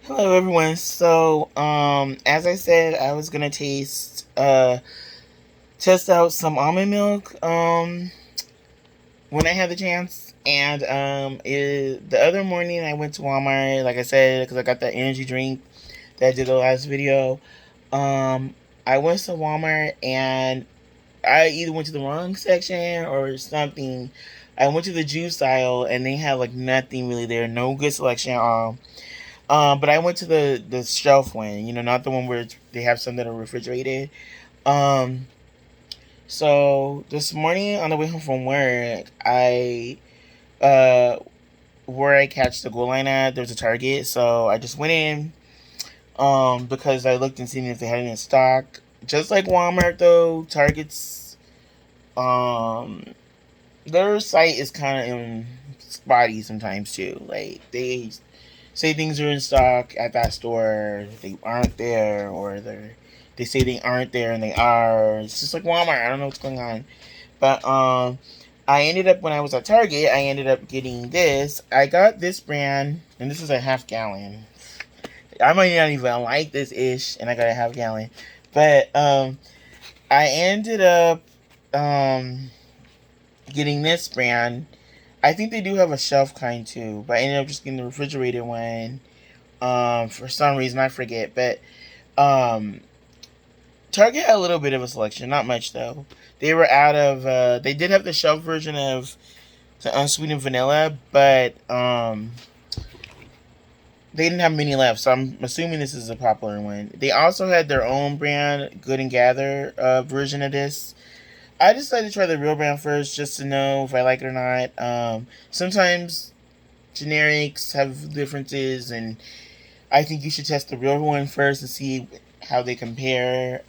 Hello everyone. So, as I said, I was gonna test out some almond milk when I had the chance. And the other morning I went to Walmart, like I said, because I got that energy drink that I did the last video. Um, I went to Walmart and I either went to the wrong section or something. I went to the juice aisle and they had like nothing really there, no good selection at all. But I went to the shelf one, not the one where they have some that are refrigerated. Um, so this morning on the way home from work, uh where I catch the goal line at, there's a Target, so I just went in, because I looked and seen if they had it in stock. Just like Walmart though, Target's um their site is kind of in spotty sometimes too. Like they say things are in stock at that store, they aren't there, or they say they aren't there and they are. It's just like Walmart. I don't know what's going on. But I ended up when I was at Target, I ended up getting this. I got this brand, and this is a half gallon. I might not even like this ish, and I got a half gallon. But I ended up um getting this brand. I think they do have a shelf kind too, but I ended up just getting the refrigerated one. For some reason I forget, but um, Target had a little bit of a selection, not much though. They were out of. They did have the shelf version of the unsweetened vanilla, but they didn't have many left. So I'm assuming this is a popular one. They also had their own brand, Good and Gather version of this. I decided to try the real brand first, just to know if I like it or not. Sometimes generics have differences, and I think you should test the real one first and see how they compare.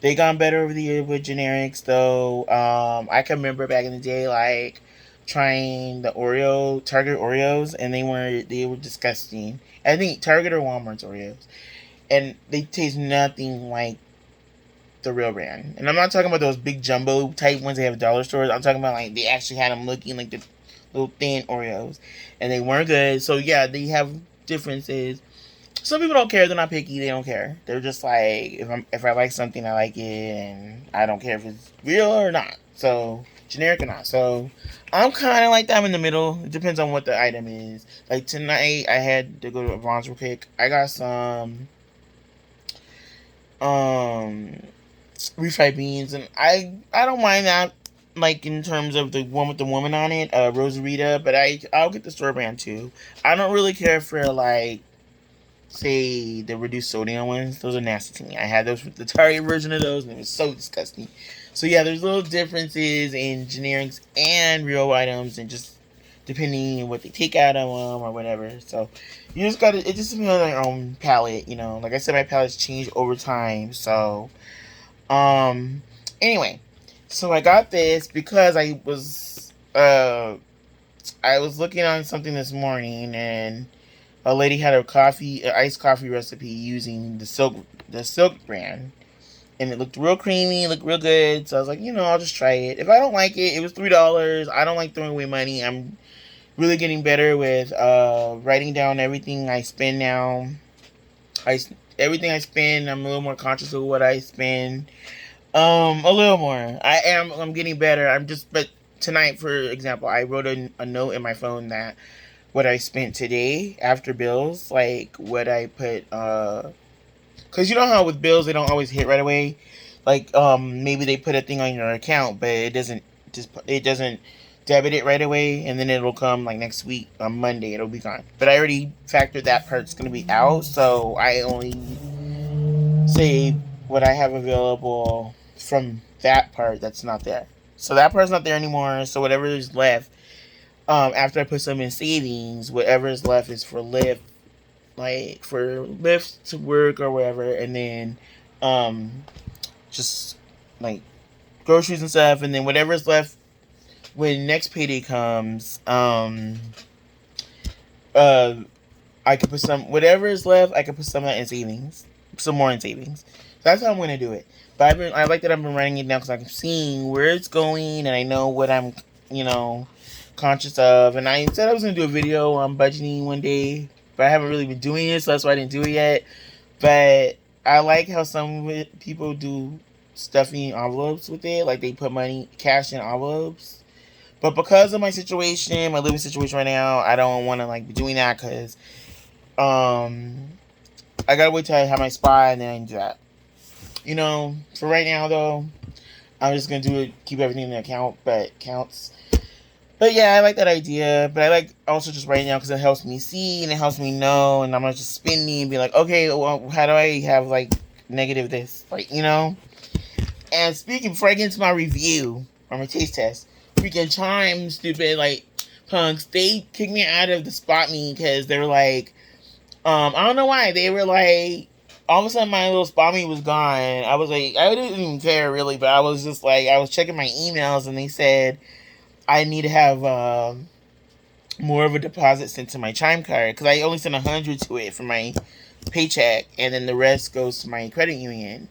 They gone better over the year with generics though. I can remember back in the day, like trying the Target Oreos, and they were disgusting. I think Target or Walmart's Oreos, and they taste nothing like the real brand. And I'm not talking about those big jumbo type ones they have at dollar stores. I'm talking about like they actually had them looking like the little thin Oreos, and they weren't good. So yeah, they have differences. Some people don't care. They're not picky. They don't care. They're just like, if I like something, I like it, and I don't care if it's real or not. So generic or not. So I'm kind of like that. I'm in the middle. It depends on what the item is. Like tonight, I had to go to a Vons real quick. I got some um refried beans, and I don't mind that. Like in terms of the one with the woman on it, Rosarita, but I'll get the store brand too. I don't really care for like say the reduced sodium ones. Those are nasty to me. I had those with the Target version of those, and it was so disgusting. So yeah, there's little differences in generics and real items, and just depending on what they take out of them or whatever. So you just gotta. It just depends on your own palate. Like I said, my palate's changed over time. So anyway, so I got this because I was looking on something this morning, and a lady had an iced coffee recipe using the Silk brand, and it looked real creamy, looked real good. So I was like, I'll just try it. If I don't like it, it was $3. I don't like throwing away money. I'm really getting better with writing down everything I spend now. I Everything I spend, I'm a little more conscious of what I spend. A little more. I'm getting better. But tonight, for example, I wrote a note in my phone that what I spent today after bills, like what I put, because you know how with bills they don't always hit right away. Like maybe they put a thing on your account, but it doesn't debit it right away, and then it'll come like next week on Monday. It'll be gone. But I already factored that part's gonna be out, so I only say what I have available from that part that's not there. So that part's not there anymore. So whatever is left, after I put some in savings, whatever is left is for Lyft, like for Lyft to work or wherever, and then um, just like groceries and stuff, and then whatever is left when next payday comes, uh, I could put some whatever is left. I could put some of that in savings, some more in savings. So that's how I'm gonna do it. But I like that I've been writing it down because I'm seeing where it's going, and I know what you know, conscious of. And I said I was gonna do a video on budgeting one day, but I haven't really been doing it, so that's why I didn't do it yet. But I like how some people do stuffing envelopes with it, like they put money, cash in envelopes. But because of my situation, my living situation right now, I don't want to like be doing that because I gotta wait till I have my spot and then I can do that. For right now though, I'm just gonna do it, keep everything in the account, but counts. But yeah, I like that idea. But I like also just writing down because it helps me see and it helps me know, and I'm not just spinning and be like, okay, well, how do I have like negative this, And speaking, before I get into my review or my taste test, freaking Chime, stupid punks, they kicked me out of the spot me because they were like, I don't know why they were like. All of a sudden, my little spot me was gone. I was like, I didn't even care really, but I was just like, I was checking my emails and they said I need to have more of a deposit sent to my Chime card because I only sent 100 to it for my paycheck, and then the rest goes to my credit union.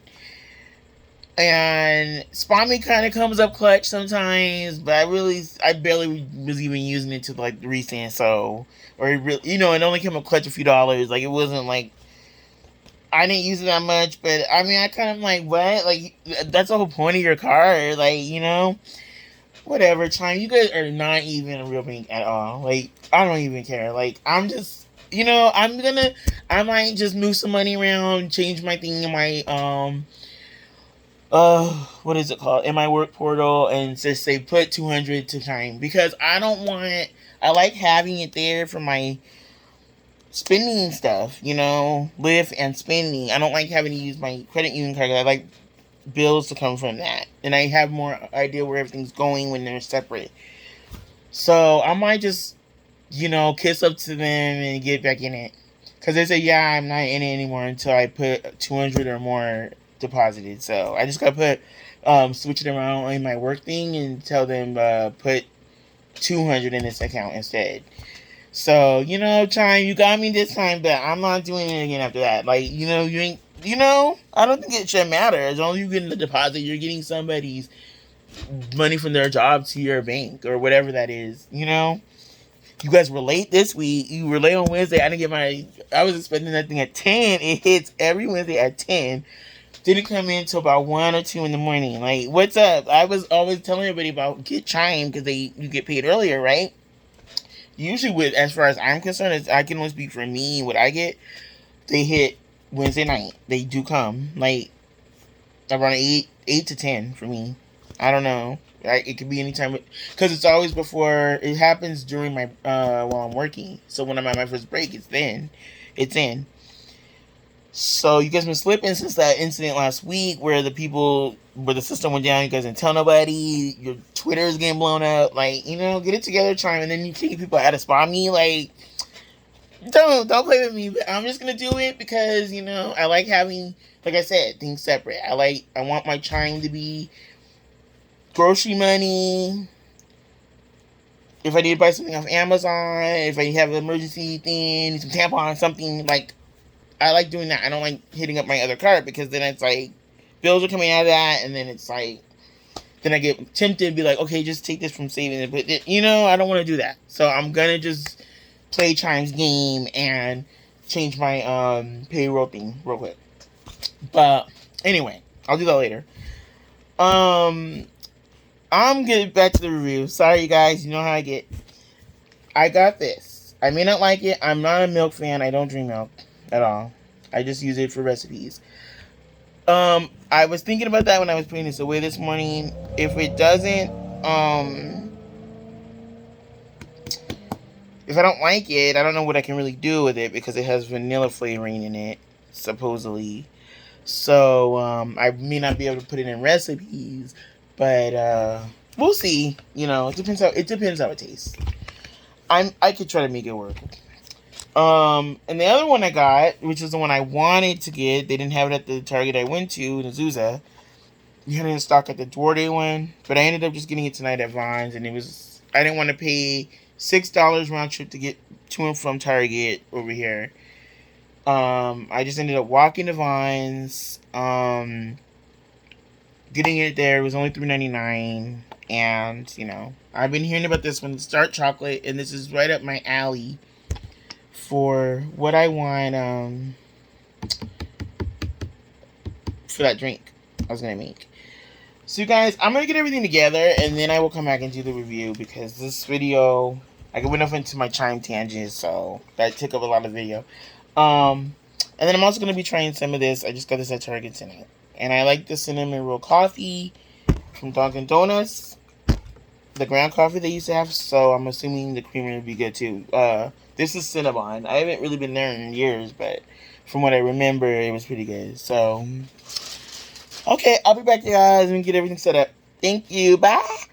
And Spot Me kind of comes up clutch sometimes, but I barely was even using it to like recent, so or it really, it only came up clutch a few dollars. Like it wasn't like I didn't use it that much, but I mean I kind of like what that's the whole point of your card, whatever, Chime. You guys are not even a real bank at all. Like, I don't even care. Like, I'm just, I might just move some money around, change my thing in my, what is it called? In my work portal and just say put 200 to Chime because I like having it there for my spending stuff, Lyft and spending. I don't like having to use my credit union card. I like bills to come from that, and I have more idea where everything's going when they're separate. So I might just kiss up to them and get back in it because they say I'm not in it anymore until I put 200 or more deposited. So I just gotta put switch it around in my work thing and tell them put 200 in this account instead. So, Chime, you got me this time, but I'm not doing it again after that. Like, you ain't, I don't think it should matter. As long as you're getting the deposit, you're getting somebody's money from their job to your bank or whatever that is, You guys were late this week. You were late on Wednesday. I was expecting that thing at 10. It hits every Wednesday at 10. Didn't come in until about 1 or 2 in the morning. Like, what's up? I was always telling everybody about get Chime because you get paid earlier, right? Usually, as far as I'm concerned, I can only speak for me. What I get, they hit Wednesday night. They do come like around 8 to 10 for me. I don't know. It could be anytime because it's always before. It happens during my while I'm working. So when I'm at my first break, it's in. So you guys been slipping since that incident last week where the system went down. You guys didn't tell nobody. Your Twitter is getting blown up. Like, get it together, Chime, and then you kick people out of spot me. Like, don't play with me. But I'm just gonna do it because I like having, like I said, things separate. I want my Chime to be grocery money. If I need to buy something off Amazon, if I have an emergency thing, some tampons, something like. I like doing that. I don't like hitting up my other card because then it's like bills are coming out of that, and then it's like then I get tempted to be like, okay, just take this from savings, but I don't want to do that. So I'm gonna just play Chime's game and change my payroll thing real quick. But anyway, I'll do that later. I'm getting back to the review. Sorry, you guys. You know how I get. I got this. I may not like it. I'm not a milk fan. I don't drink milk at all. I just use it for recipes. I was thinking about that when I was putting this away this morning. If it doesn't, if I don't like it, I don't know what I can really do with it because it has vanilla flavoring in it, supposedly. So, I may not be able to put it in recipes, but, we'll see. It depends how it tastes. I could try to make it work. And the other one I got, which is the one I wanted to get, they didn't have it at the Target I went to, in Azusa. We had it in stock at the Duarte one, but I ended up just getting it tonight at Vines, and I didn't want to pay $6 round trip to get to and from Target over here. I just ended up walking to Vines, getting it there. It was only $3.99, and, I've been hearing about this one, Start Chocolate, and this is right up my alley for what I want for that drink I was gonna make. So you guys, I'm gonna get everything together and then I will come back and do the review, because this video, I went off into my chime tangent, so that took up a lot of video. And then I'm also gonna be trying some of this. I just got this at Target tonight, and I like the cinnamon roll coffee from Dunkin' Donuts, the ground coffee they used to have. So I'm assuming the creamer would be good too. This is Cinnabon. I haven't really been there in years, but from what I remember, it was pretty good. So, okay, I'll be back, guys, and get everything set up. Thank you. Bye.